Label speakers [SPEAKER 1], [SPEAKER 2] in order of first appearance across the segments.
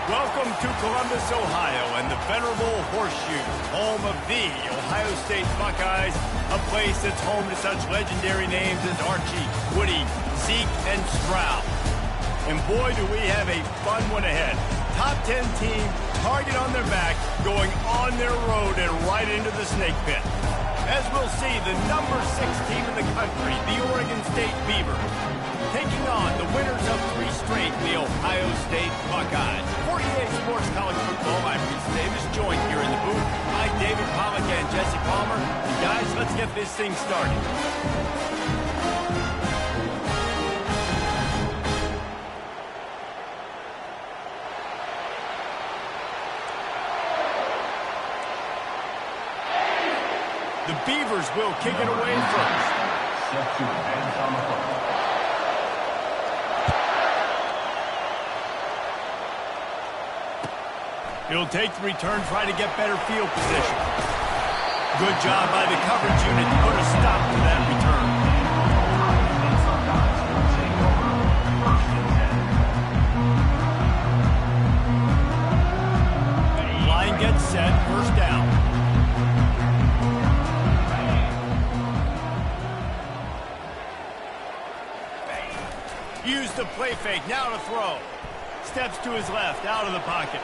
[SPEAKER 1] Welcome to Columbus, Ohio, and the venerable Horseshoe, home of the Ohio State Buckeyes, a place that's home to such legendary names as Archie, Woody, Zeke, and Stroud. And boy, do we have a fun one ahead. Top 10 team, target on their back, going on their road and right into the snake pit. As we'll see, the number 6 team in the country, the Oregon State Beavers, taking on the winners of 3 straight, the Ohio State Buckeyes. For EA Sports College Football, I'm Reese Davis, joined here in the booth by David Pollack and Jesse Palmer. Guys, let's get this thing started. The Beavers will kick it away first. He'll take the return, try to get better field position. Good job by the coverage unit to put a stop to that return. Line gets set, first down. Use the play fake, now to throw. Steps to his left, out of the pocket.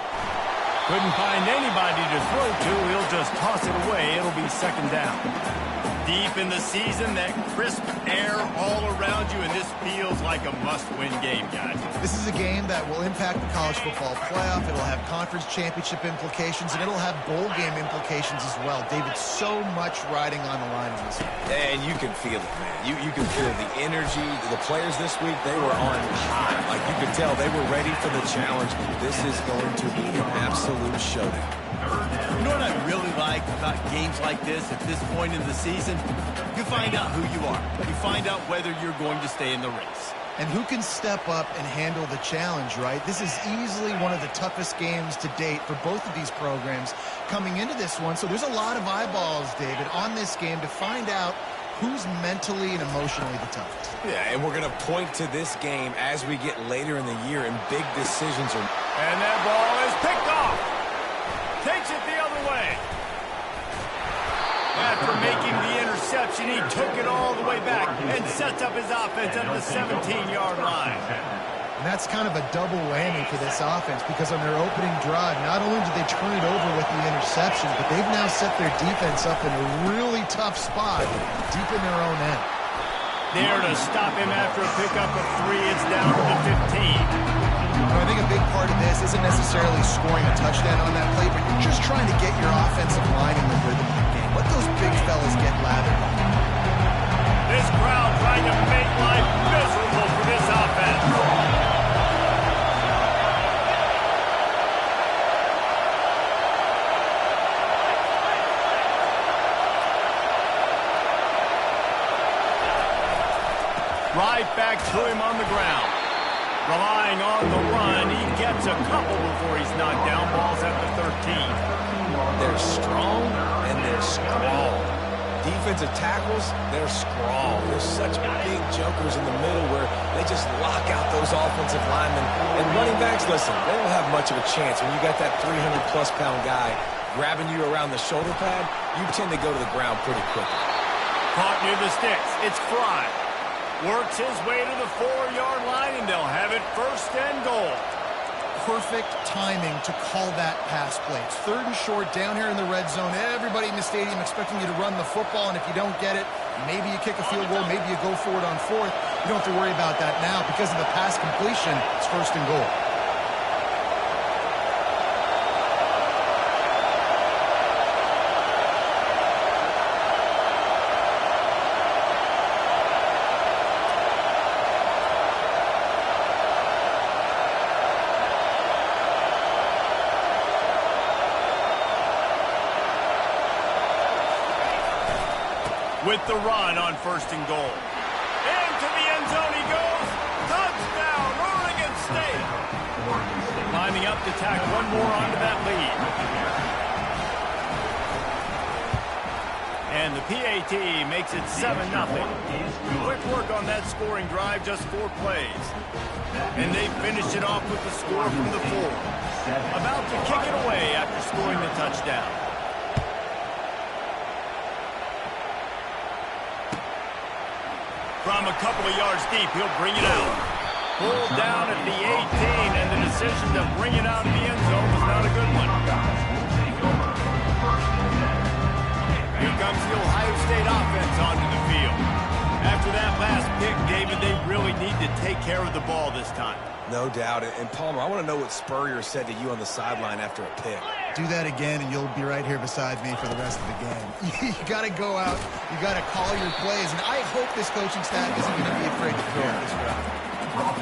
[SPEAKER 1] Couldn't find anybody to throw to. He'll just toss it away. It'll be second down. Deep in the season, that crisp air all around you, and this feels like a must-win game, guys.
[SPEAKER 2] This is a game that will impact the college football playoff. It'll have conference championship implications, and it'll have bowl game implications as well. David, so much riding on the line in this one.
[SPEAKER 3] And you can feel it, man. You can feel the energy. The players this week, they were on high. Like, you could tell they were ready for the challenge. This is going to be an absolute showdown.
[SPEAKER 1] You know what I really like about games like this at this point in the season? You find out who you are. You find out whether you're going to stay in the race.
[SPEAKER 2] And who can step up and handle the challenge, right? This is easily one of the toughest games to date for both of these programs coming into this one. So there's a lot of eyeballs, David, on this game to find out who's mentally and emotionally the toughest.
[SPEAKER 3] Yeah, and we're going to point to this game as we get later in the year and big decisions are...
[SPEAKER 1] And that ball is picked off. Takes it the other way. After making the interception, he took it all the way back and sets up his offense at the 17-yard line.
[SPEAKER 2] And that's kind of a double whammy for this offense because on their opening drive, not only did they turn it over with the interception, but they've now set their defense up in a really tough spot deep in their own end.
[SPEAKER 1] There to stop him after a pickup of 3, it's down to the 15.
[SPEAKER 2] I think a big part of this isn't necessarily scoring a touchdown on that play, but you're just trying to get your offensive line in the rhythm of the game. Let those big fellas get lathered on.
[SPEAKER 1] This crowd trying to make life miserable for this offense. Right back to him on the ground. Relying on the run, he gets a couple before he's knocked down. Ball's at the 13.
[SPEAKER 3] They're strong and they're scrawl. Defensive tackles, they're scrawl. There's such big jumpers in the middle where they just lock out those offensive linemen. And running backs, listen, they don't have much of a chance. When you got that 300-plus pound guy grabbing you around the shoulder pad, you tend to go to the ground pretty quickly.
[SPEAKER 1] Caught near the sticks. It's Fry. Works his way to the 4-yard line, and they'll have it first and goal.
[SPEAKER 2] Perfect timing to call that pass play. It's 3rd and short down here in the red zone. Everybody in the stadium expecting you to run the football, and if you don't get it, maybe you kick a field goal, maybe you go for it on 4th. You don't have to worry about that now. Because of the pass completion, it's 1st and goal.
[SPEAKER 1] With the run on 1st and goal. Into the end zone he goes. Touchdown, Oregon State. Lining up to tack one more onto that lead. And the PAT makes it 7-0. Quick work on that scoring drive, just 4 plays. And they finish it off with the score from the 4. About to kick it away after scoring the touchdown. From a couple of yards deep, he'll bring it out. Pulled down at the 18, and the decision to bring it out of the end zone was not a good one. Here comes the Ohio State offense onto the field. After that last pick, David, they really need to take care of the ball this time.
[SPEAKER 3] No doubt. And Palmer, I want to know what Spurrier said to you on the sideline after a pick.
[SPEAKER 2] Do that again, and you'll be right here beside me for the rest of the game. You got to go out. You got to call your plays. And I hope this coaching staff isn't going to be afraid to throw this route.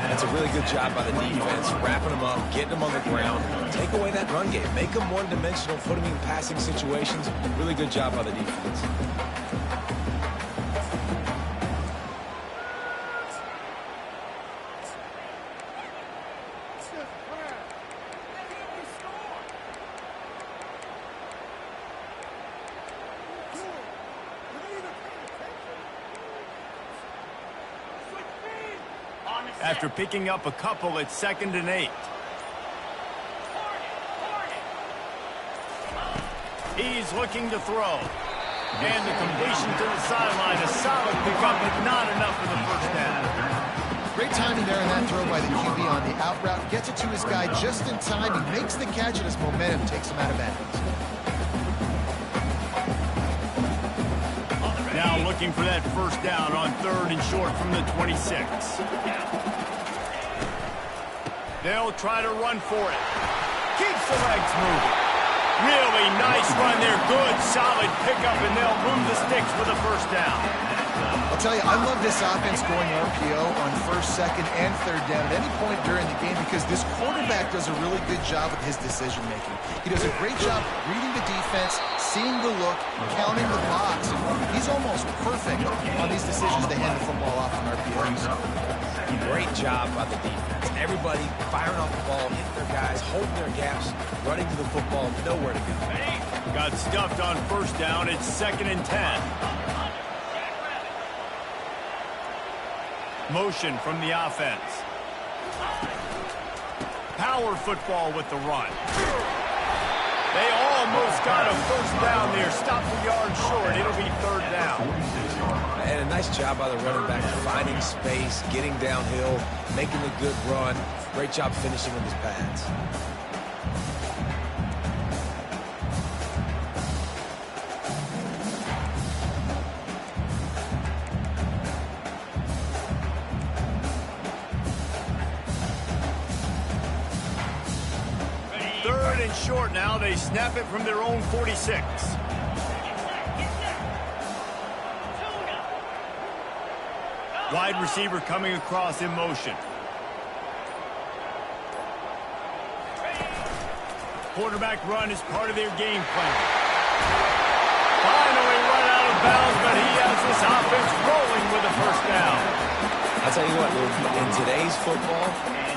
[SPEAKER 3] That's a really good job by the defense, wrapping them up, getting them on the ground. Take away that run game. Make them one-dimensional, put them in passing situations. Really good job by the defense.
[SPEAKER 1] After picking up a couple, it's 2nd and 8. He's looking to throw. And the completion to the sideline, a solid pickup, but not enough for the first down.
[SPEAKER 2] Great timing there in that throw by the QB on the out route. Gets it to his guy just in time. He makes the catch, and his momentum takes him out of bounds.
[SPEAKER 1] Now looking for that first down on 3rd and short from the 26. They'll try to run for it. Keeps the legs moving. Really nice run there. Good, solid pickup, and they'll move the sticks for the first down.
[SPEAKER 2] I'll tell you, I love this offense going RPO on 1st, 2nd, and 3rd down at any point during the game because this quarterback does a really good job with his decision-making. He does a great job reading the defense, seeing the look, counting the box. He's almost perfect on these decisions to hand the football off on RPOs.
[SPEAKER 3] Great job by the defense. Everybody firing off the ball, hitting their guys, holding their gaps, running to the football, nowhere to go.
[SPEAKER 1] Got stuffed on 1st down. It's 2nd and 10. Motion from the offense. Power football with the run. They almost got a first down there. Stopped the yard short. It'll be 3rd down.
[SPEAKER 3] And a nice job by the running back, finding space, getting downhill, making a good run. Great job finishing with his pads.
[SPEAKER 1] Short now. They snap it from their own 46. Wide receiver coming across in motion. Quarterback run is part of their game plan. Finally run out of bounds, but he has this offense rolling with a first down.
[SPEAKER 3] I'll tell you what, Luke, in today's football,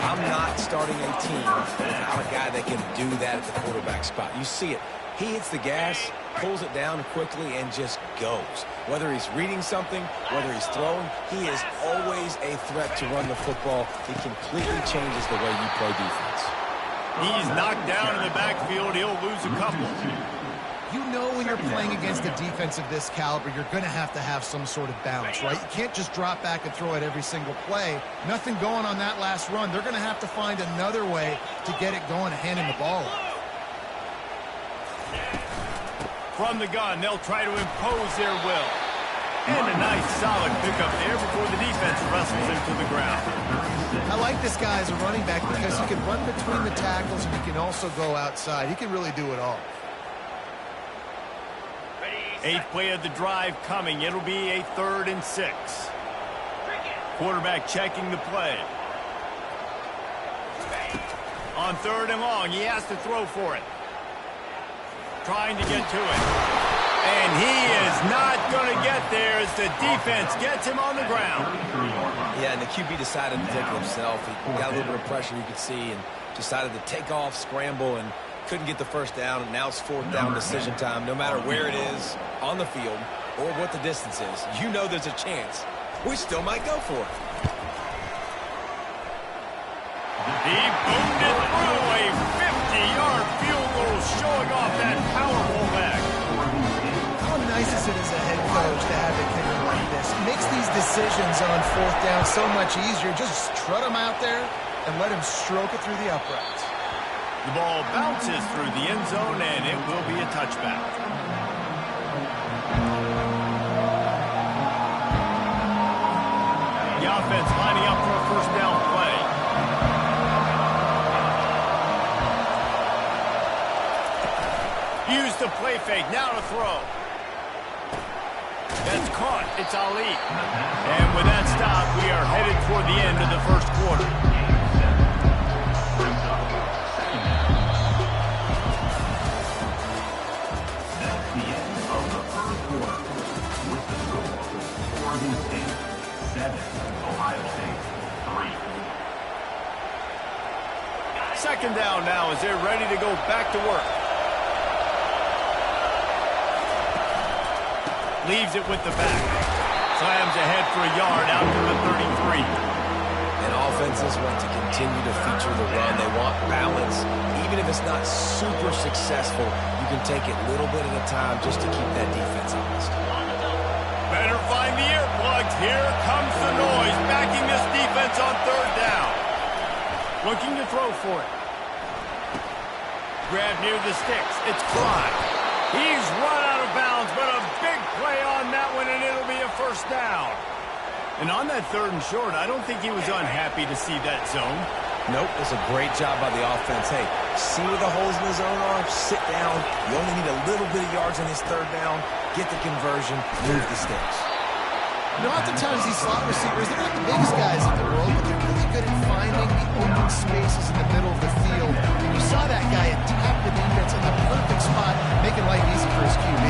[SPEAKER 3] I'm not starting a team without a guy that can do that at the quarterback spot. You see it. He hits the gas, pulls it down quickly, and just goes. Whether he's reading something, whether he's throwing, he is always a threat to run the football. He completely changes the way you play defense.
[SPEAKER 1] He's knocked down in the backfield. He'll lose a couple.
[SPEAKER 2] You know when you're playing against a defense of this caliber, you're going to have some sort of balance, right? You can't just drop back and throw it every single play. Nothing going on that last run. They're going to have to find another way to get it going and handing the ball off.
[SPEAKER 1] From the gun, they'll try to impose their will. And a nice solid pickup there before the defense wrestles him to the ground.
[SPEAKER 2] I like this guy as a running back because he can run between the tackles and he can also go outside. He can really do it all.
[SPEAKER 1] 8th play of the drive coming. It'll be a 3rd and 6. Quarterback checking the play. On 3rd and long, he has to throw for it. Trying to get to it. And he is not going to get there as the defense gets him on the ground.
[SPEAKER 3] Yeah, and the QB decided to take it himself. He got a little bit of pressure, you could see, and decided to take off, scramble, and couldn't get the first down. And now it's 4th down decision time. No matter where it is on the field, or what the distance is, you know there's a chance. We still might go for it.
[SPEAKER 1] He boomed it through a 50-yard field goal, showing off that powerful leg.
[SPEAKER 2] How nice is it as a head coach to have a kicker like this? It makes these decisions on fourth down so much easier. Just strut him out there and let him stroke it through the uprights.
[SPEAKER 1] The ball bounces through the end zone, and it will be a touchback. The offense lining up for a first down play. Use the play fake, now to throw. That's caught, it's Ali. And with that stop, we are headed toward the end of the first quarter.
[SPEAKER 4] That's the end of the first quarter. With the score, Oregon State 7, Ohio State 3.
[SPEAKER 1] Second down now as they're ready to go back to work. Leaves it with the back. Slams ahead for a yard out to the 33.
[SPEAKER 3] And offenses want to continue to feature the run. They want balance. Even if it's not super successful, you can take it little bit at a time just to keep that defense honest.
[SPEAKER 1] Better find the earplugs. Here comes the noise, backing this defense on third down. Looking to throw for it. Grab near the sticks. It's Clyde. He's run out of bounds, but a big play on that one, and it'll be a first down. And on that third and short, I don't think he was unhappy to see that zone.
[SPEAKER 3] Nope, it's a great job by the offense. Hey, see where the holes in the zone are, sit down. You only need a little bit of yards on this third down. Get the conversion, move the sticks.
[SPEAKER 2] You know, oftentimes these slot receivers, they're not the biggest guys in the world, but they're really good at finding the open spaces in the middle of the field. And you saw that guy attack the defense in the perfect spot, making life easy for his QB.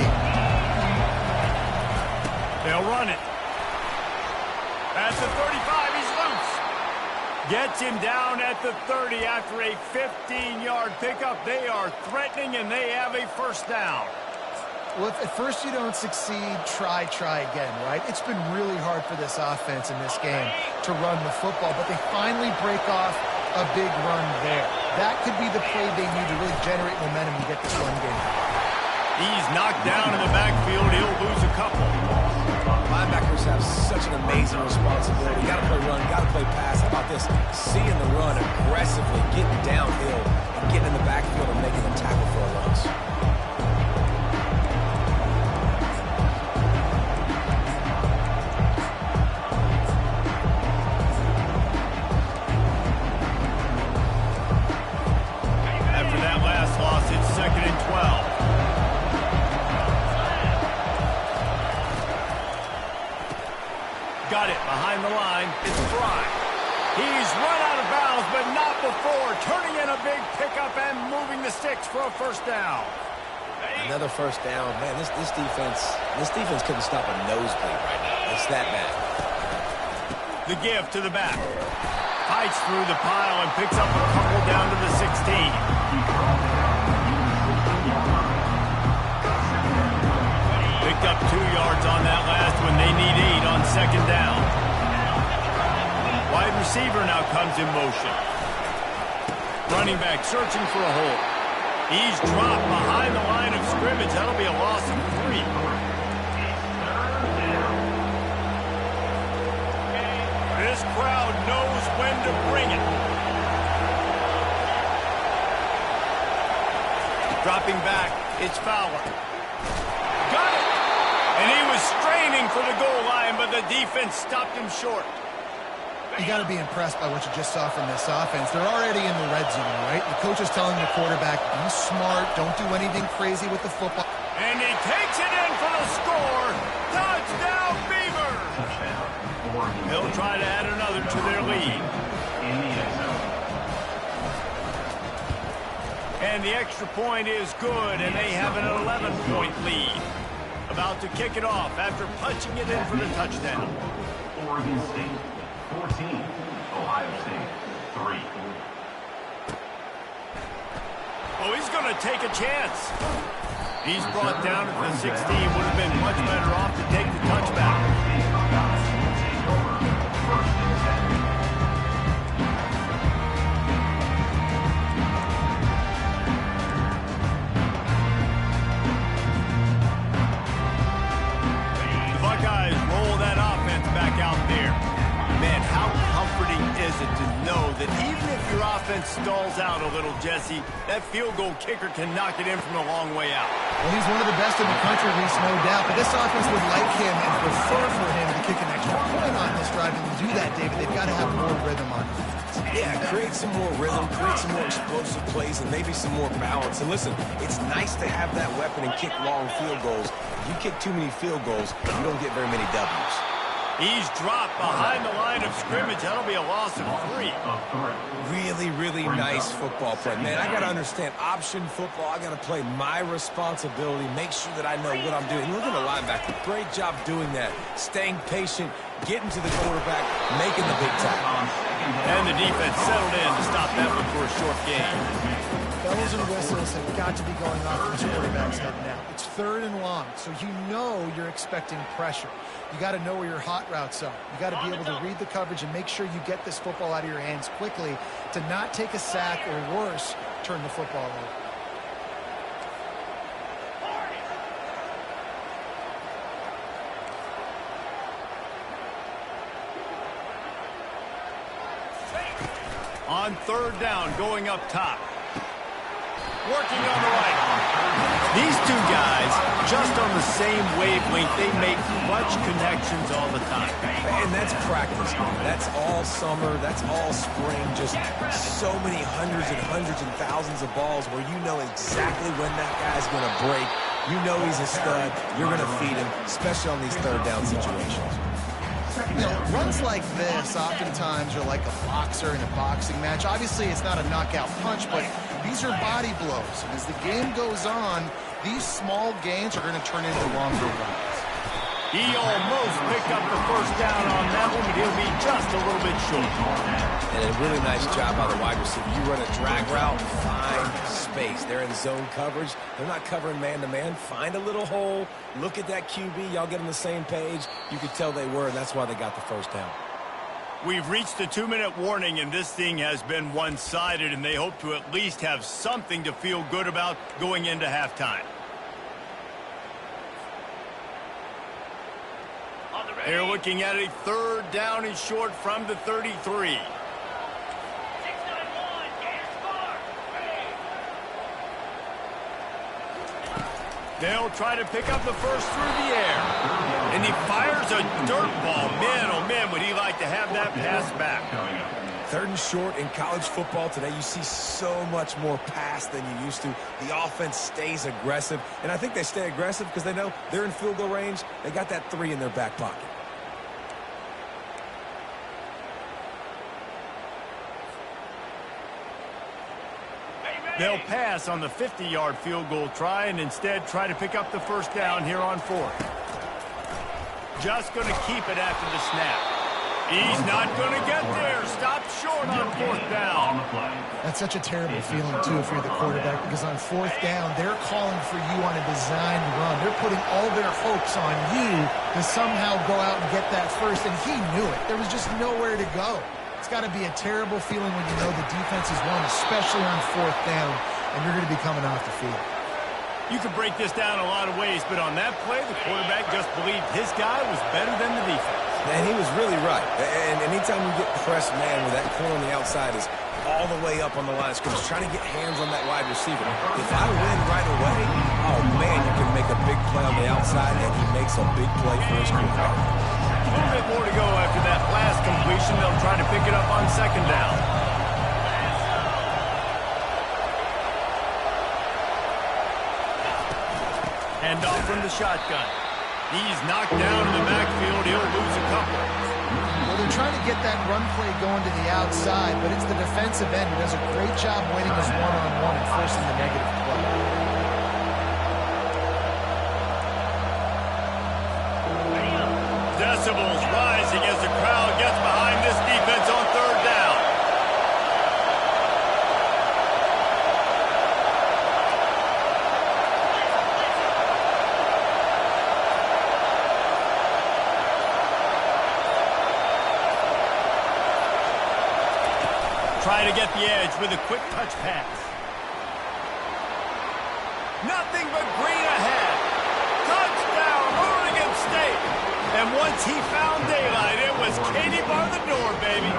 [SPEAKER 1] They'll run it. At the 35, he's loose. Gets him down at the 30 after a 15-yard pickup. They are threatening, and they have a first down.
[SPEAKER 2] Well, if at first you don't succeed, try again, right? It's been really hard for this offense in this game to run the football, but they finally break off a big run there. That could be the play they need to really generate momentum and get this run game.
[SPEAKER 1] He's knocked down in the backfield. He'll lose a couple.
[SPEAKER 3] Linebackers have such an amazing responsibility. You got to play run, got to play pass. How about this? Seeing the run aggressively, getting downhill, and getting in the backfield and making a tackle for a loss.
[SPEAKER 1] After that last loss, it's 2nd and 12. Got it behind the line. It's Fry. He's run out of bounds, but not before. Turning in a big pickup and moving the sticks for a first down.
[SPEAKER 3] Another first down. Man, this defense couldn't stop a nosebleed right now. It's that bad.
[SPEAKER 1] The give to the back. Fights through the pile and picks up a couple down to the 16. Picked up 2 yards on that last one. They need 8 on second down. Wide receiver now comes in motion. Running back searching for a hole. He's dropped behind the line of scrimmage. That'll be a loss of 3. This crowd knows when to bring it. Dropping back, it's Fowler. Got it! And he was straining for the goal line, but the defense stopped him short.
[SPEAKER 2] You got to be impressed by what you just saw from this offense. They're already in the red zone, right? The coach is telling the quarterback, be smart, don't do anything crazy with the football.
[SPEAKER 1] And he takes it in for the score. Touchdown, Beavers! They'll try to add another to their lead. And the extra point is good, and they have an 11-point lead. About to kick it off after punching it in for the touchdown.
[SPEAKER 4] Oregon State 14, Ohio State 3.
[SPEAKER 1] Oh, he's going to take a chance. He's brought down at the 16. Would have been much better off to take the touchback. The Buckeyes roll that offense back out there. Man, how comforting is it to know that even if your offense stalls out a little, Jesse, that field goal kicker can knock it in from a long way out.
[SPEAKER 2] Well, he's one of the best in the country, Reese, no doubt. But this offense would like him and prefer for him to kick an extra point on this drive. And to do that, David, they've got to have more rhythm on defense.
[SPEAKER 3] Yeah, create some more rhythm, create some more explosive plays, and maybe some more balance. And listen, it's nice to have that weapon and kick long field goals. If you kick too many field goals, you don't get very many W's.
[SPEAKER 1] He's dropped behind the line of scrimmage. That'll be a loss of 3.
[SPEAKER 3] Really, really nice football play. Man, I got to understand option football. I got to play my responsibility, make sure that I know what I'm doing. Look at the linebacker. Great job doing that. Staying patient, getting to the quarterback, making the big tackle.
[SPEAKER 1] And the defense settled in to stop that one for a short gain.
[SPEAKER 2] Bells and whistles have got to be going off in this quarterback's head now. It's 3rd and long, so you know you're expecting pressure. You got to know where your hot routes are. You got to be able to read the coverage and make sure you get this football out of your hands quickly to not take a sack or worse, turn the football over.
[SPEAKER 1] On 3rd down, going up top. Working on the right. These two guys, just on the same wavelength, they make clutch connections all the time.
[SPEAKER 3] And that's practice. That's all summer. That's all spring. Just so many hundreds and thousands of balls where you know exactly when that guy's going to break. You know he's a stud. You're going to feed him, especially on these 3rd down situations.
[SPEAKER 2] You know, runs like this oftentimes are like a boxer in a boxing match. Obviously, it's not a knockout punch, but these are body blows. And as the game goes on, these small gains are going to turn into longer runs.
[SPEAKER 1] He almost picked up the 1st down on that one, but he'll be just a little bit short.
[SPEAKER 3] And a really nice job by the wide receiver. You run a drag route, find space. They're in zone coverage. They're not covering man-to-man. Find a little hole. Look at that QB. Y'all get on the same page. You could tell they were, and that's why they got the 1st down.
[SPEAKER 1] We've reached the 2-minute warning, and this thing has been one-sided, and they hope to at least have something to feel good about going into halftime. They're looking at a 3rd down and short from the 33. They'll try to pick up the first through the air. And he fires a dirt ball. Man, oh man, would he like to have that pass back.
[SPEAKER 3] 3rd and short in college football today, you see so much more pass than you used to. The offense stays aggressive, and I think they stay aggressive because they know they're in field goal range. They got that 3 in their back pocket.
[SPEAKER 1] They'll pass on the 50-yard field goal try and instead try to pick up the 1st down here on 4th. Just going to keep it after the snap. He's not going to get there. Stopped short on 4th down.
[SPEAKER 2] That's such a terrible feeling, too, if you're the quarterback, because on 4th down, they're calling for you on a designed run. They're putting all their hopes on you to somehow go out and get that 1st, and he knew it. There was just nowhere to go. It's got to be a terrible feeling when you know the defense is won, especially on 4th down, and you're going to be coming off the field.
[SPEAKER 1] You could break this down a lot of ways, but on that play, the quarterback just believed his guy was better than the defense.
[SPEAKER 3] And he was really right. And anytime you get pressed man with that corner on the outside is all the way up on the line of scrimmage, trying to get hands on that wide receiver. If I win right away, oh man, you can make a big play on the outside, and he makes a big play for his quarterback.
[SPEAKER 1] A little bit more to go after that last completion. They'll try to pick it up on 2nd down. Hand off from the shotgun. He's knocked down in the backfield. He'll lose a couple.
[SPEAKER 2] Well, they're trying to get that run play going to the outside, but it's the defensive end who does a great job winning his one-on-one and forcing the negative play.
[SPEAKER 1] Decibels rising as the crowd gets behind this defense on 3rd down. try to get the edge with a quick touch pass. Nothing but green ahead. Touchdown, Oregon State. And once he found daylight, it was Katie bar the door, baby.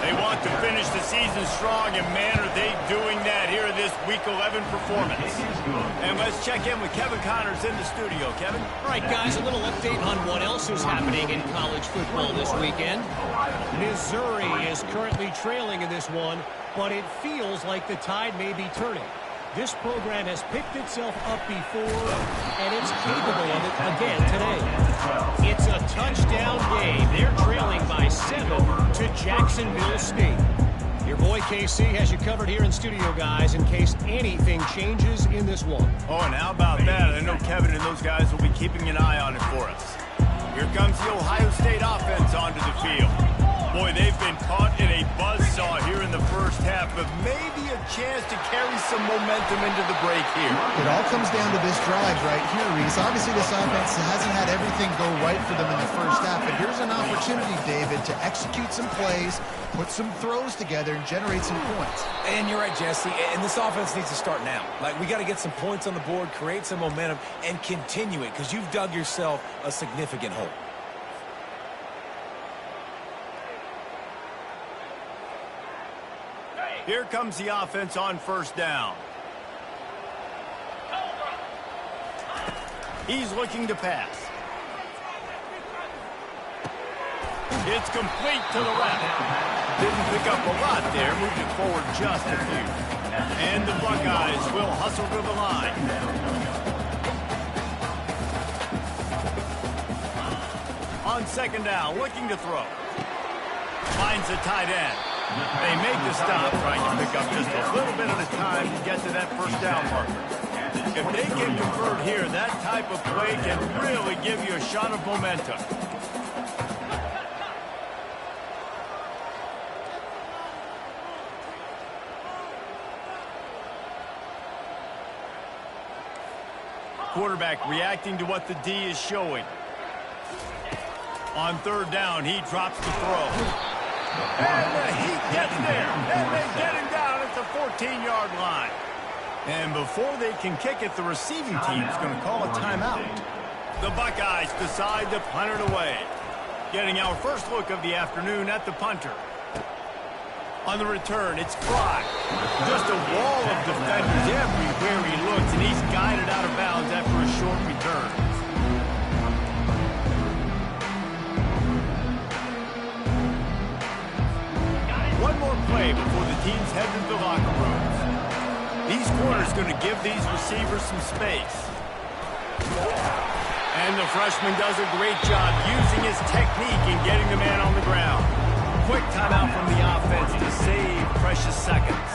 [SPEAKER 1] They want to finish the season strong, and man, are they doing that here in this Week 11 performance. And let's check in with Kevin Connors in the studio. Kevin?
[SPEAKER 5] All right, guys, a little update on what else is happening in college football this weekend. Missouri is currently trailing in this one, but it feels like the tide may be turning. This program has picked itself up before, and it's capable of it again today. It's a touchdown game. They're trailing by 7 to Jacksonville State. Your boy KC has you covered here in studio, guys, in case anything changes in this one.
[SPEAKER 1] Oh, and how about that? I know Kevin and those guys will be keeping an eye on it for us. Here comes the Ohio State offense onto the field. Boy, they've been caught in a buzzsaw here in the first half, but maybe a chance to carry some momentum into the break here.
[SPEAKER 2] It all comes down to this drive right here, Reese. Obviously, this offense hasn't had everything go right for them in the first half, but here's an opportunity, David, to execute some plays, put some throws together, and generate some points.
[SPEAKER 3] And you're right, Jesse, and this offense needs to start now. Like, we got to get some points on the board, create some momentum, and continue it, because you've dug yourself a significant hole.
[SPEAKER 1] Here comes the offense on first down. He's looking to pass. It's complete to the left. Didn't pick up a lot there, moved it forward just a few. And the Buckeyes will hustle to the line. On second down, looking to throw. Finds the tight end. They make the stop, trying to pick up just a little bit at a time to get to that first down marker. If they can convert here, that type of play can really give you a shot of momentum. Quarterback reacting to what the D is showing. On third down, he drops the throw. And he gets there, and they get him down at the 14-yard line. And before they can kick it, the receiving team is going to call a timeout. The Buckeyes decide to punt it away. Getting our first look of the afternoon at the punter. On the return, it's Fry. Just a wall of defenders everywhere he looks, and he's guided out of bounds after a short return. One more play before the teams head to the locker rooms. These corners going to give these receivers some space. And the freshman does a great job using his technique and getting the man on the ground. Quick timeout from the offense to save precious seconds.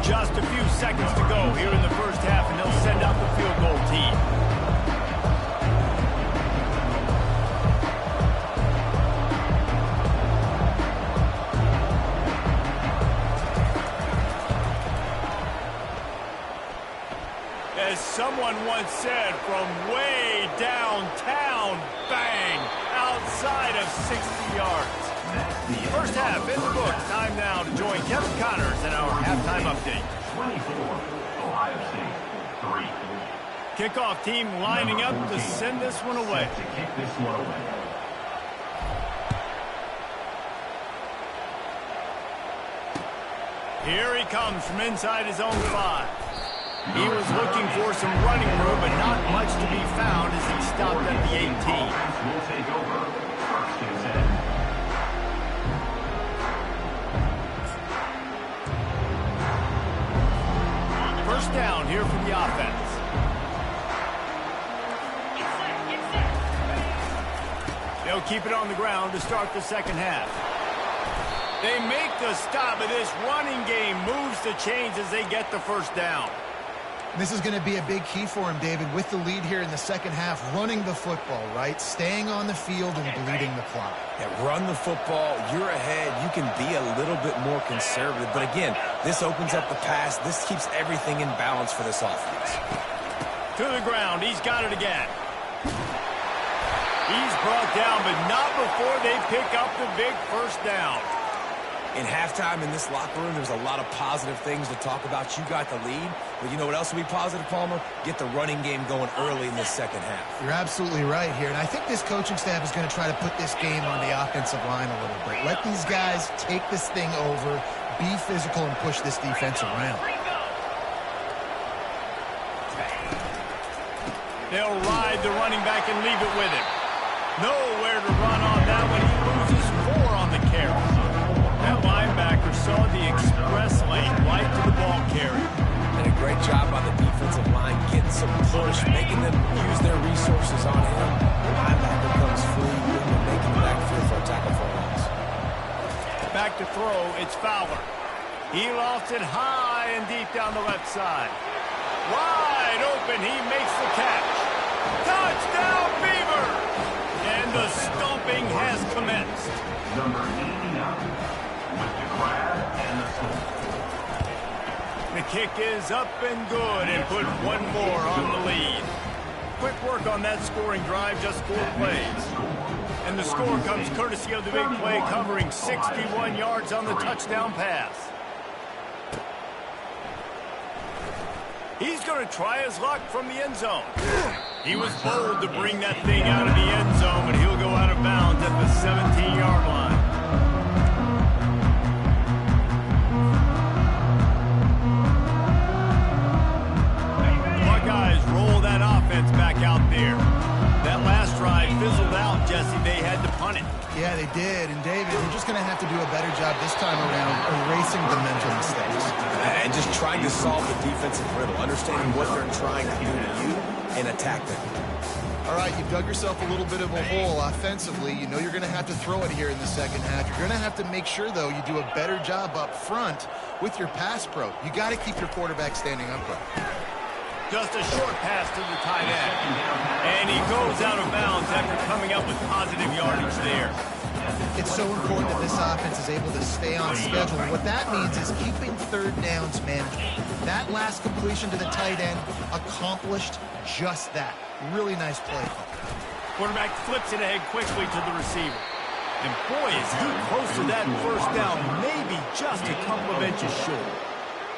[SPEAKER 1] Just a few seconds to go here in the first half, and they'll send out the field goal team. As someone once said, from way downtown, bang, outside of 60 yards. First half in the books. Time now to join Kevin Connors in our halftime update.
[SPEAKER 4] 24, Ohio State, 3.
[SPEAKER 1] Kickoff team lining up to send this one away.
[SPEAKER 4] To kick this one away.
[SPEAKER 1] Here he comes from inside his own 5. He was looking for some running room, but not much to be found as he stopped at the 18.
[SPEAKER 4] Will take over. First and 10.
[SPEAKER 1] First down here from the offense. They'll keep it on the ground to start the second half. They make the stop, but this running game moves the chains as they get the first down.
[SPEAKER 2] This is going to be a big key for him, David, with the lead here in the second half, running the football, right? Staying on the field and bleeding the clock.
[SPEAKER 3] Yeah, run the football. You're ahead. You can be a little bit more conservative. But again, this opens up the pass. This keeps everything in balance for this offense.
[SPEAKER 1] To the ground. He's got it again. He's brought down, but not before they pick up the big first down.
[SPEAKER 3] In halftime in this locker room, there's a lot of positive things to talk about. You got the lead, but you know what else will be positive, Palmer? Get the running game going early in this second half.
[SPEAKER 2] You're absolutely right here, and I think this coaching staff is going to try to put this game on the offensive line a little bit. Let these guys take this thing over, be physical, and push this defense around.
[SPEAKER 1] They'll ride the running back and leave it with him. Nowhere to run on that one. He loses 4 on the carry. That linebacker saw the express lane right to the ball carrier.
[SPEAKER 3] And a great job on the defensive line, getting some push, making them use their resources on him. The linebacker comes free, and making the backfield for a tackle for a loss.
[SPEAKER 1] Back to throw, it's Fowler. He lost it high and deep down the left side. Wide open, he makes the catch. Touchdown, Beaver! And the stomping has commenced.
[SPEAKER 4] Number 89, with the grab and the score.
[SPEAKER 1] The kick is up and good and put one more on the lead. Quick work on that scoring drive, just 4 plays. And the score comes courtesy of the big play, covering 61 yards on the touchdown pass. He's going to try his luck from the end zone. He was bold to bring that thing out of the end zone, but he'll go out of bounds at the 17-yard line. The Buckeyes roll that offense back out there. That last drive fizzled out, Jesse. They had to punt it.
[SPEAKER 2] Yeah, they did. And, David, we're just going to have to do a better job this time around erasing the mental mistakes.
[SPEAKER 3] And just trying to solve the defensive riddle, understanding what they're trying to do to you and attack them.
[SPEAKER 2] All right, you've dug yourself a little bit of a hole offensively. You know you're going to have to throw it here in the second half. You're going to have to make sure, though, you do a better job up front with your pass pro. You got to keep your quarterback standing upright.
[SPEAKER 1] Just a short pass to the tight end. And he goes out of bounds after coming up with positive yardage there.
[SPEAKER 2] It's so important that this offense is able to stay on schedule. And what that means is keeping third downs manageable. That last completion to the tight end accomplished just that. Really nice play.
[SPEAKER 1] Quarterback flips it ahead quickly to the receiver. And boy, is he close to that first down, maybe just a couple of inches short.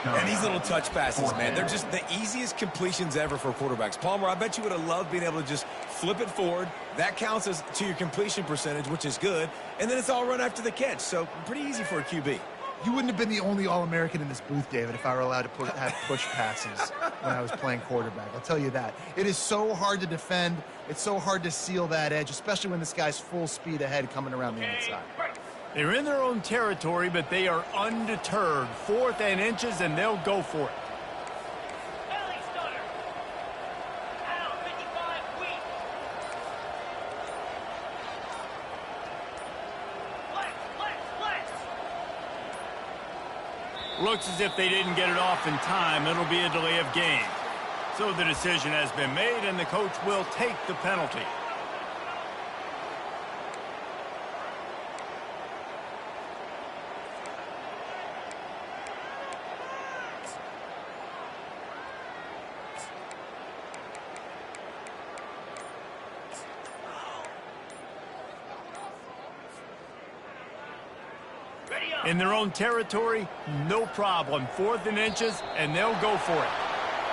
[SPEAKER 3] And these little touch passes, man, they're just the easiest completions ever for quarterbacks. Palmer, I bet you would have loved being able to just flip it forward. That counts as to your completion percentage, which is good. And then it's all run after the catch, so pretty easy for a QB.
[SPEAKER 2] You wouldn't have been the only All-American in this booth, David, if I were allowed to have push passes when I was playing quarterback. I'll tell you that. It is so hard to defend. It's so hard to seal that edge, especially when this guy's full speed ahead coming around the inside.
[SPEAKER 1] They're in their own territory, but they are undeterred. 4th and inches, and they'll go for it. Looks as if they didn't get it off in time. It'll be a delay of game. So the decision has been made, and the coach will take the penalty. In their own territory, no problem. 4th and inches, and they'll go for it.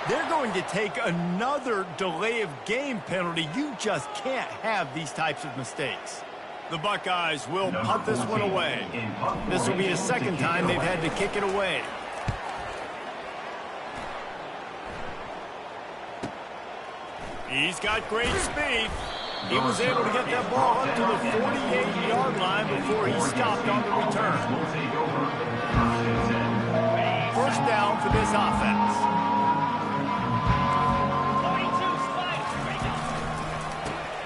[SPEAKER 1] They're going to take another delay of game penalty. You just can't have these types of mistakes. The Buckeyes will punt this one away. This will be the second time they've had to kick it away. He's got great speed. He was able to get that ball up to the 48-yard line before he stopped on the return. First down for this offense.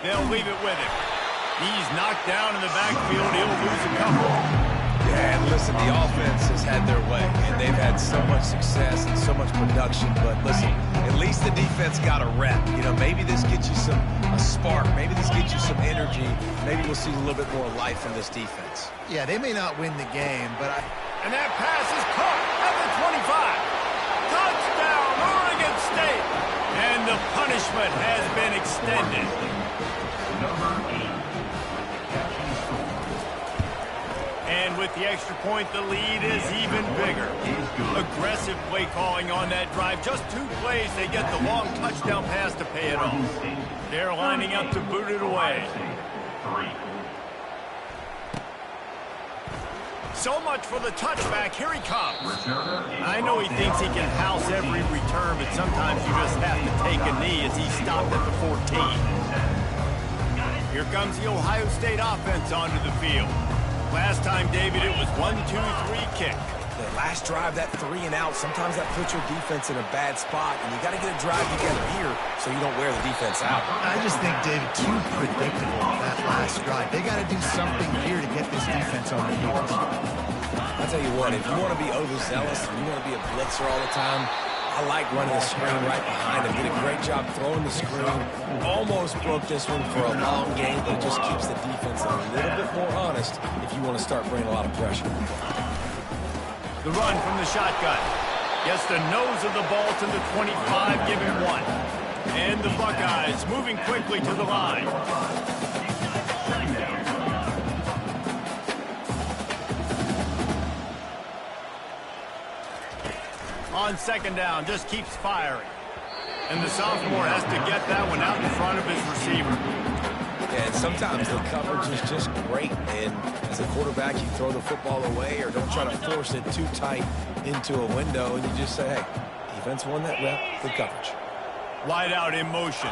[SPEAKER 1] They'll leave it with him. He's knocked down in the backfield. He'll lose a couple.
[SPEAKER 3] Yeah, and listen, the offense has had their way, and they've had so much success and so much production. But listen, at least the defense got a rep. You know, maybe this gets you a spark. Maybe this gets you some energy. Maybe we'll see a little bit more life in this defense.
[SPEAKER 2] Yeah, they may not win the game, but
[SPEAKER 1] And that pass is caught at the 25. Touchdown, Oregon State. And the punishment has been extended.
[SPEAKER 4] Number 8, catching score.
[SPEAKER 1] And with the extra point, the lead is even bigger. Aggressive play calling on that drive. Just 2 plays, they get the long touchdown pass to pay it off. They're lining up to boot it away.
[SPEAKER 4] 3.
[SPEAKER 1] So much for the touchback. Here he comes. I know he thinks he can house every return, but sometimes you just have to take a knee as he stopped at the 14. Here comes the Ohio State offense onto the field. Last time, David, it was 1-2-3 kick.
[SPEAKER 3] The last drive, that 3 and out, sometimes that puts your defense in a bad spot, and you got to get a drive together here so you don't wear the defense out.
[SPEAKER 2] I just think, David, too predictable that last drive. They got to do something here to get this defense on the heels.
[SPEAKER 3] I'll tell you what, if you want to be overzealous and you want to be a blitzer all the time, I like running the screen right behind him. Did a great job throwing the screen. Almost broke this one for a long game, but it just keeps the defense a little bit more honest if you want to start bringing a lot of pressure.
[SPEAKER 1] The run from the shotgun. Gets the nose of the ball to the 25, give him 1. And the Buckeyes moving quickly to the line. On second down, just keeps firing. And the sophomore has to get that one out in front of his receiver.
[SPEAKER 3] And sometimes the coverage is just great. And as a quarterback, you throw the football away or don't try to force it too tight into a window. And you just say, hey, defense won that rep, good coverage.
[SPEAKER 1] Wide out in motion.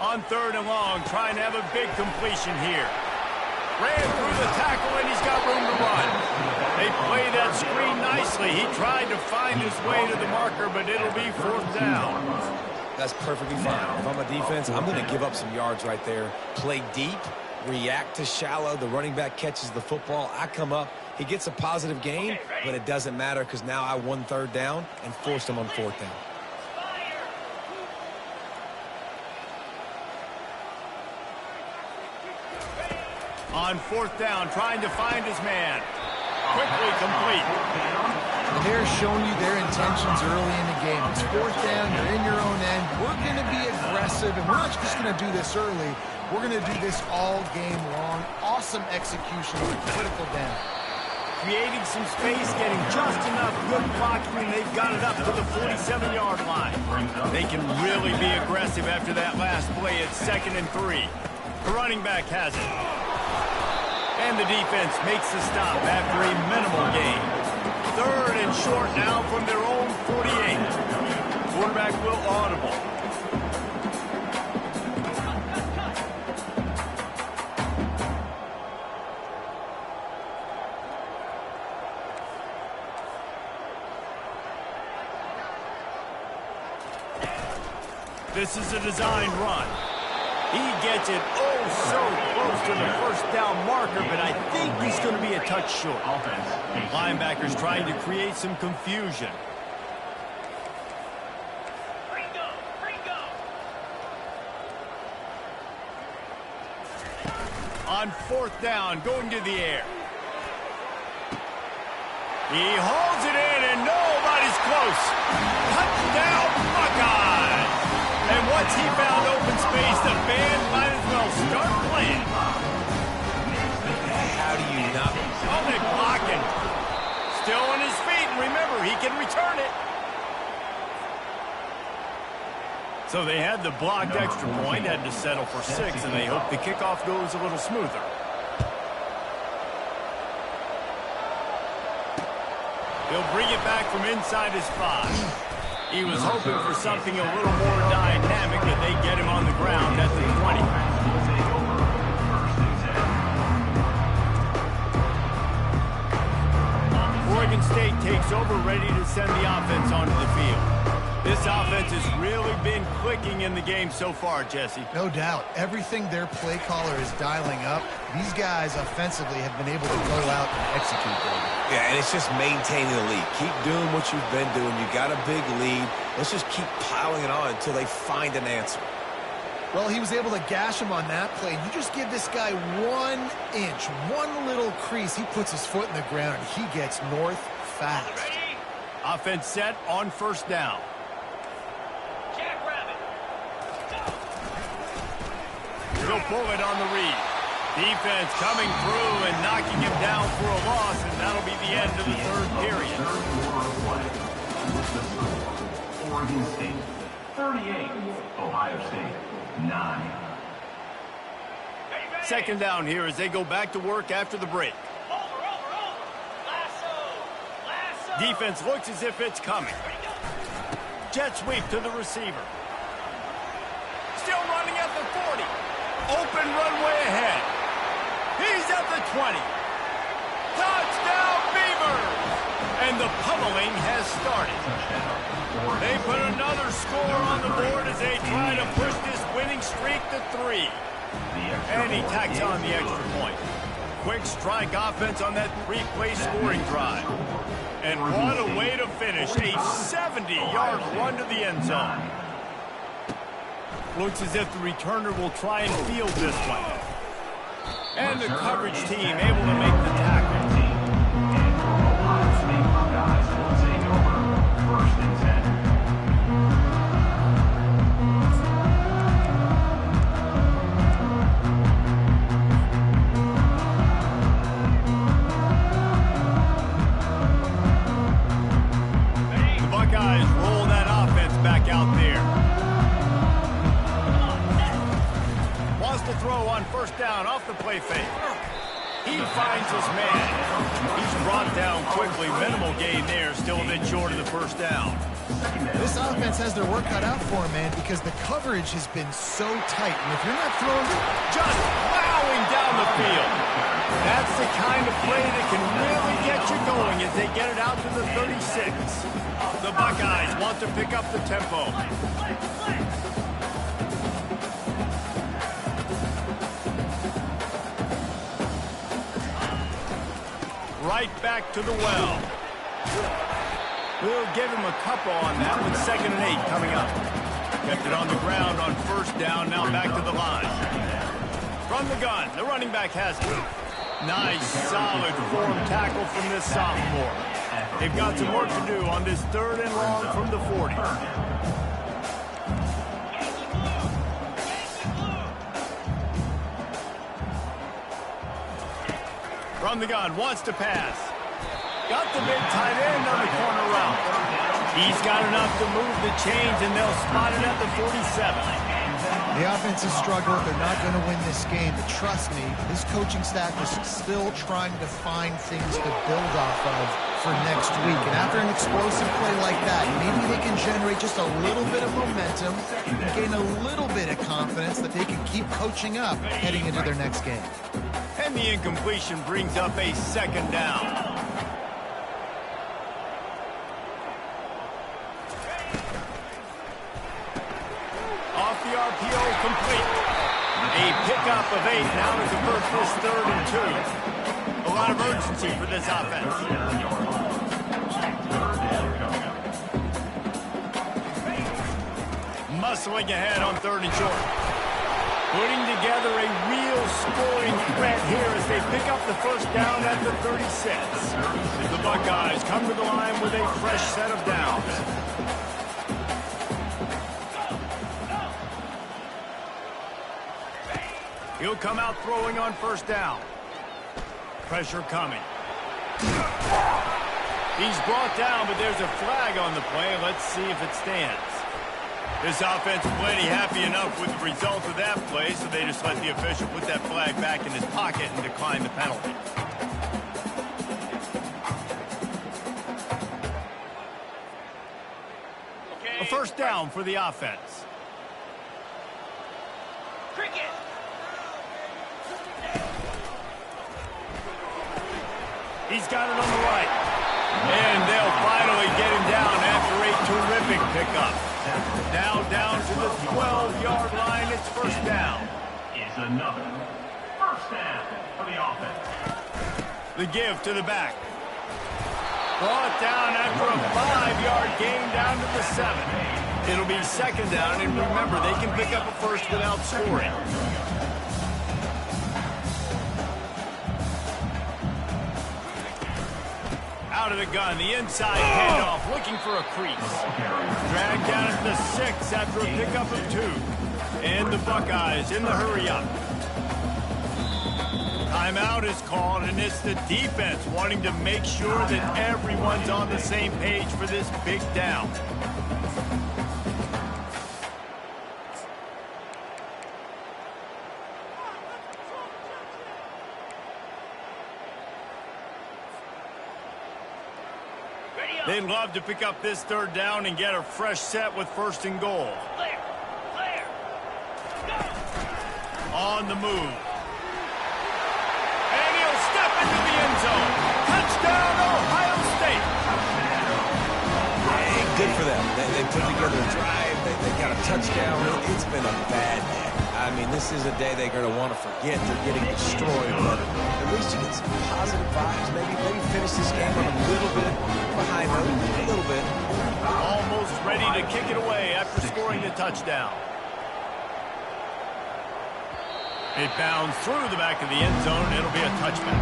[SPEAKER 1] On 3rd and long, trying to have a big completion here. Ran through the tackle, and he's got room to run. They play that screen nicely. He tried to find his way to the marker, but it'll be 4th down.
[SPEAKER 3] That's perfectly fine. If I'm a defense, I'm going to give up some yards right there. Play deep, react to shallow. The running back catches the football. I come up. He gets a positive gain, but it doesn't matter because now I won 3rd down and forced him on 4th down.
[SPEAKER 1] On 4th down, trying to find his man. Quickly complete.
[SPEAKER 2] They're showing you their intentions early in the game. It's 4th down, you're in your own end. We're going to be aggressive, and we're not just going to do this early. We're going to do this all game long. Awesome execution on a critical down.
[SPEAKER 1] Creating some space, getting just enough good blocking, and they've got it up to the 47-yard line. They can really be aggressive after that last play. It's 2nd and 3. The running back has it. And the defense makes the stop after a minimal gain. 3rd and short now from their own 48. Quarterback will audible. This is a design run. He gets it so close to the 1st down marker, but I think he's going to be a touch short. Linebackers trying to create some confusion. On 4th down, going to the air. He holds it in, and nobody's close. Touchdown, Buckeyes! And once he found open space, the band might as well start playing.
[SPEAKER 3] How do you not?
[SPEAKER 1] Oh, they blocking. Still on his feet, and remember, he can return it. So they had the blocked extra point, had to settle for 6, and they hope the kickoff goes a little smoother. He'll bring it back from inside his 5. He was hoping for something a little more dynamic, but they get him on the ground at the 20. Oregon State takes over, ready to send the offense onto the field. This offense has really been clicking in the game so far, Jesse.
[SPEAKER 2] No doubt. Everything their play caller is dialing up, these guys offensively have been able to go out and execute them.
[SPEAKER 3] Yeah, and it's just maintaining the lead. Keep doing what you've been doing. You got a big lead. Let's just keep piling it on until they find an answer.
[SPEAKER 2] Well, he was able to gash him on that play. You just give this guy 1 inch, one little crease. He puts his foot in the ground, and he gets north fast.
[SPEAKER 1] Offense set on 1st down. He'll pull it on the read. Defense coming through and knocking him down for a loss, and that'll be the end of the third period.
[SPEAKER 4] Third quarter of play with the score, Oregon State 38, Ohio State 9.
[SPEAKER 1] Second down here as they go back to work after the break. Defense looks as if it's coming. Jet sweep to the receiver. Still running at the 40. Open runway ahead. He's at the 20. Touchdown, Beavers! And the pummeling has started. They put another score on the board as they try to push this winning streak to 3. And he tacks on the extra point. Quick strike offense on that three-play scoring drive. And what a way to finish. A 70-yard run to the end zone. Looks as if the returner will try and field this one. And the coverage team able to make the tackle.
[SPEAKER 4] First and 10.
[SPEAKER 1] First down off the play fake. He finds his man. He's brought down quickly. Minimal gain there. Still a bit short of the first down.
[SPEAKER 2] This offense has their work cut out for them, man, because the coverage has been so tight. And if you're not throwing...
[SPEAKER 1] Just plowing down the field. That's the kind of play that can really get you going as they get it out to the 36. The Buckeyes want to pick up the tempo. Right back to the well. We'll give him a couple on that with 2nd and 8 coming up. Kept it on the ground on first down, now back to the line. From the gun, the running back has it. Nice, solid form tackle from this sophomore. They've got some work to do on this 3rd and long from the 40. From the gun, wants to pass. Got the big tight end on the corner route. He's got enough to move the chains, and they'll spot it at the 47.
[SPEAKER 2] The offense has struggled. They're not going to win this game, but trust me, this coaching staff is still trying to find things to build off of for next week. And after an explosive play like that, maybe they can generate just a little bit of momentum and gain a little bit of confidence that they can keep coaching up heading into their next game.
[SPEAKER 1] And the incompletion brings up a 2nd down. Off the RPO, complete. A pickup of 8 now to convert this 3rd and 2. A lot of urgency for this offense. Muscling ahead on 3rd and short. Putting together a real scoring threat here as they pick up the first down at the 36. The Buckeyes come to the line with a fresh set of downs. He'll come out throwing on first down. Pressure coming. He's brought down, but there's a flag on the play. Let's see if it stands. This offense plenty happy enough with the result of that play, so they just let the official put that flag back in his pocket and decline the penalty. A first down for the offense.
[SPEAKER 5] Cricket.
[SPEAKER 1] He's got it on the right. And they'll finally get him down after a terrific pickup. Now down to the 12-yard line. It's first down.
[SPEAKER 4] It's another first down for the offense.
[SPEAKER 1] The give to the back. Brought down after a 5-yard gain down to the 7. It'll be 2nd down, and remember, they can pick up a first without scoring. Out of the gun, the inside handoff, looking for a crease. Dragged down at the 6 after a pickup of 2. And the Buckeyes in the hurry-up. Timeout is called, and it's the defense wanting to make sure that everyone's on the same page for this big down. They'd love to pick up this third down and get a fresh set with 1st and goal.
[SPEAKER 6] Clear.
[SPEAKER 1] On the move. And he'll step into the end zone. Touchdown, Ohio State.
[SPEAKER 3] Hey, good for them. They put together a drive. They got a touchdown. It's been a bad day. I mean, this is a day they're going to want to forget. They're getting destroyed, but at least you get some positive vibes. Maybe finish this game on a little bit behind them, a little bit.
[SPEAKER 1] Almost ready to kick it away after scoring the touchdown. It bounds through the back of the end zone. It'll be a touchback.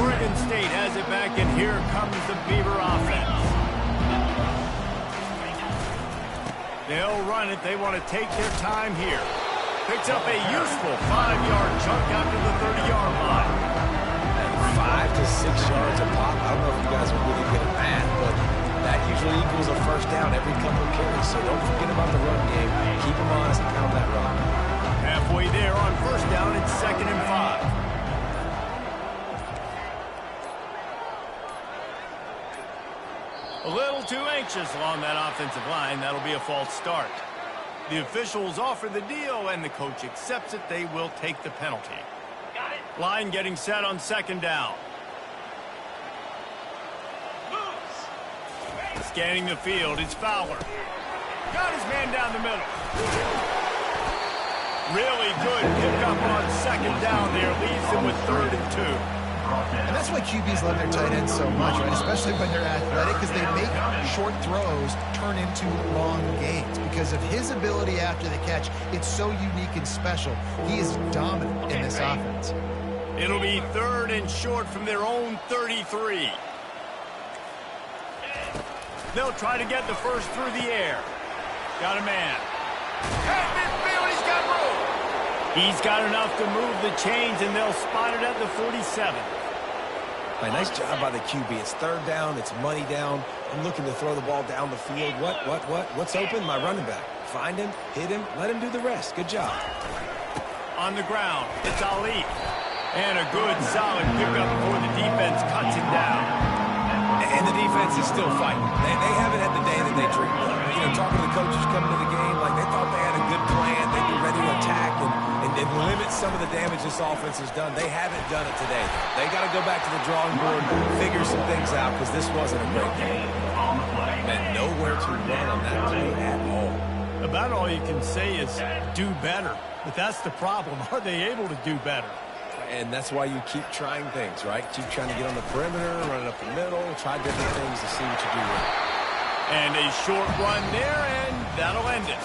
[SPEAKER 1] Oregon State has it back, and here comes the Beaver offense. They'll run it. They want to take their time here. Picks up a useful 5-yard chunk after the 30-yard line.
[SPEAKER 3] And 5 to 6 yards a pop. I don't know if you guys are really good at math, but that usually equals a first down every couple of carries. So don't forget about the run game. Keep them honest and pound that rock.
[SPEAKER 1] Halfway there on 1st down, it's 2nd and 5. A little too anxious along that offensive line. That'll be a false start. The officials offer the deal, and the coach accepts it. They will take the penalty.
[SPEAKER 6] Got it.
[SPEAKER 1] Line getting set on 2nd down.
[SPEAKER 6] Moves.
[SPEAKER 1] Scanning the field, it's Fowler. Got his man down the middle. Really good pickup on 2nd down there. Leaves them with 3rd and 2.
[SPEAKER 2] And that's why QBs love their tight ends so much, right? Especially when they're athletic, because they make short throws turn into long gains. Because of his ability after the catch, it's so unique and special. He is dominant in this offense.
[SPEAKER 1] It'll be 3rd and short from their own 33. They'll try to get the first through the air. Got a man. At midfield, he's got room. He's got enough to move the chains, and they'll spot it at the 47.
[SPEAKER 3] A nice job by the QB. It's 3rd down. It's money down. I'm looking to throw the ball down the field. What's open? My running back. Find him, hit him, let him do the rest. Good job.
[SPEAKER 1] On the ground, it's Ali. And a good, solid pickup before the defense cuts him down.
[SPEAKER 3] And the defense is still fighting. They haven't had the day that they dreamed of. You know, talking to the coaches coming to the game, like they thought they had a good plan. They'd be ready to attack and limit some of the damage this offense has done. They haven't done it today. They got to go back to the drawing board, figure some things out, because this wasn't a great game. And nowhere to run on that play at all.
[SPEAKER 1] About all you can say is do better. But that's the problem. Are they able to do better?
[SPEAKER 3] And that's why you keep trying things, right? Keep trying to get on the perimeter, run it up the middle, try different things to see what you do right.
[SPEAKER 1] And a short run there, and that'll end it.